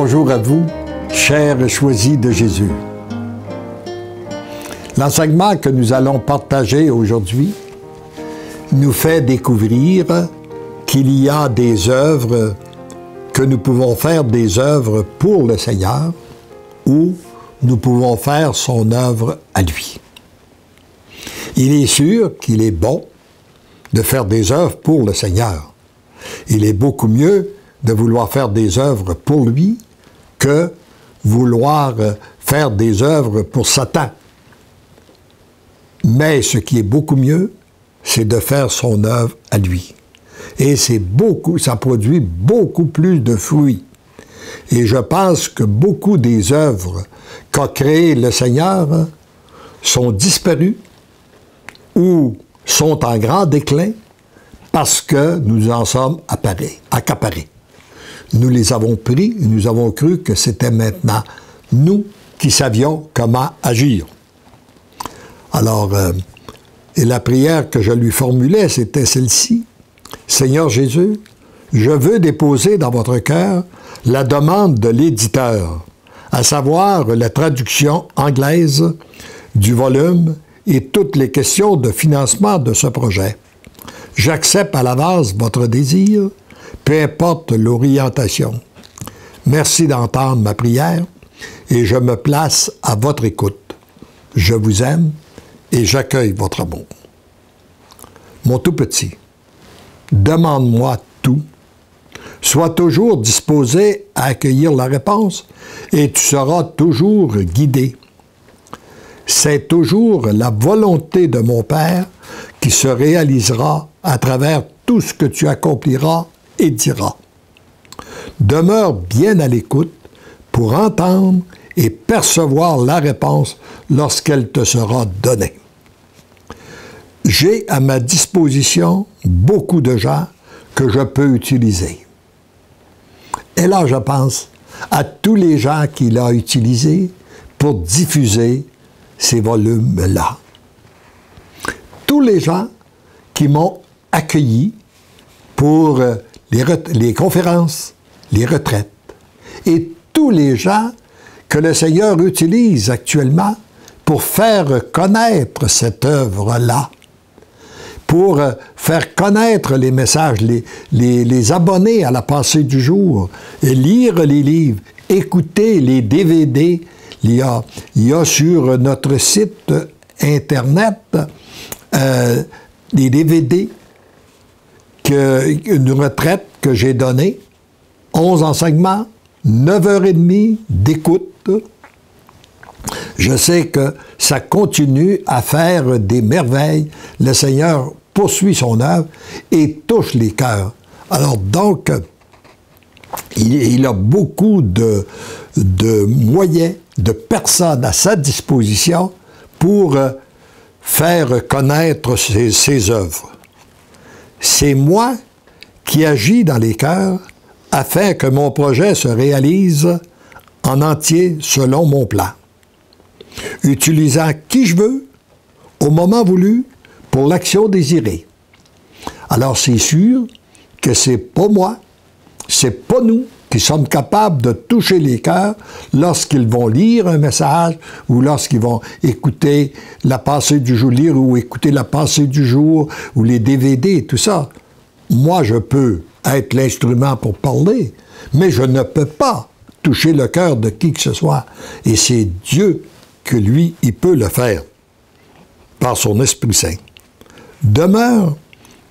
bonjour à vous, chers choisis de Jésus. L'enseignement que nous allons partager aujourd'hui nous fait découvrir qu'il y a des œuvres que nous pouvons faire des œuvres pour le Seigneur ou nous pouvons faire son œuvre à lui. Il est sûr qu'il est bon de faire des œuvres pour le Seigneur. Il est beaucoup mieux de vouloir faire des œuvres pour lui que vouloir faire des œuvres pour Satan. Mais ce qui est beaucoup mieux, c'est de faire son œuvre à lui. Et ça produit beaucoup plus de fruits. Et je pense que beaucoup des œuvres qu'a créées le Seigneur sont disparues ou sont en grand déclin parce que nous en sommes accaparés. Nous les avons pris et nous avons cru que c'était maintenant nous qui savions comment agir. Alors, et la prière que je lui formulais, c'était celle-ci. Seigneur Jésus, je veux déposer dans votre cœur la demande de l'éditeur, à savoir la traduction anglaise du volume et toutes les questions de financement de ce projet. J'accepte à l'avance votre désir, peu importe l'orientation. Merci d'entendre ma prière et je me place à votre écoute. Je vous aime et j'accueille votre amour. Mon tout petit, demande-moi tout. Sois toujours disposé à accueillir la réponse et tu seras toujours guidé. C'est toujours la volonté de mon Père qui se réalisera à travers tout ce que tu accompliras et diras. Demeure bien à l'écoute pour entendre et percevoir la réponse lorsqu'elle te sera donnée. J'ai à ma disposition beaucoup de gens que je peux utiliser. Et là, je pense à tous les gens qu'il a utilisés pour diffuser ces volumes-là. Tous les gens qui m'ont accueilli pour les conférences, les retraites, et tous les gens que le Seigneur utilise actuellement pour faire connaître cette œuvre-là, pour faire connaître les messages, les abonner à la pensée du jour, et lire les livres, écouter les DVD. Il y a sur notre site Internet des DVD, une retraite que j'ai donnée, 11 enseignements, 9h30 d'écoute. Je sais que ça continue à faire des merveilles. Le Seigneur poursuit son œuvre et touche les cœurs. Alors donc, il a beaucoup de moyens, de personnes à sa disposition pour faire connaître ses œuvres. C'est moi qui agis dans les cœurs afin que mon projet se réalise en entier selon mon plan, utilisant qui je veux, au moment voulu, pour l'action désirée. Alors c'est sûr que c'est pas moi, c'est pas nous qui sommes capables de toucher les cœurs lorsqu'ils vont lire un message ou lorsqu'ils vont écouter la pensée du jour, lire ou écouter la pensée du jour ou les DVD et tout ça. Moi, je peux être l'instrument pour parler, mais je ne peux pas toucher le cœur de qui que ce soit. Et c'est Dieu que lui, il peut le faire par son Esprit Saint. Demeure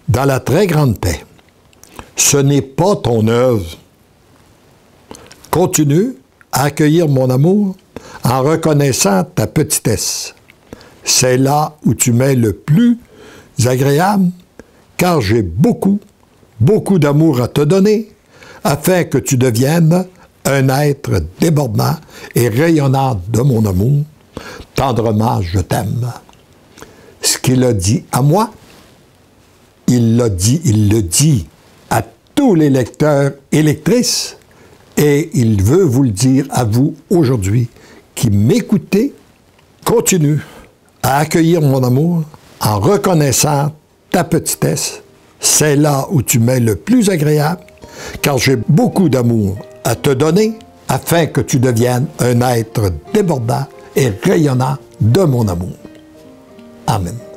dans la très grande paix. Ce n'est pas ton œuvre. Continue à accueillir mon amour en reconnaissant ta petitesse. C'est là où tu m'es le plus agréable, car j'ai beaucoup d'amour à te donner, afin que tu deviennes un être débordant et rayonnant de mon amour. Tendrement, je t'aime. Ce qu'il a dit à moi, il le dit à tous les lecteurs et lectrices, et il veut vous le dire à vous aujourd'hui, qui m'écoutez. Continue à accueillir mon amour en reconnaissant ta petitesse. C'est là où tu m'es le plus agréable, car j'ai beaucoup d'amour à te donner afin que tu deviennes un être débordant et rayonnant de mon amour. Amen.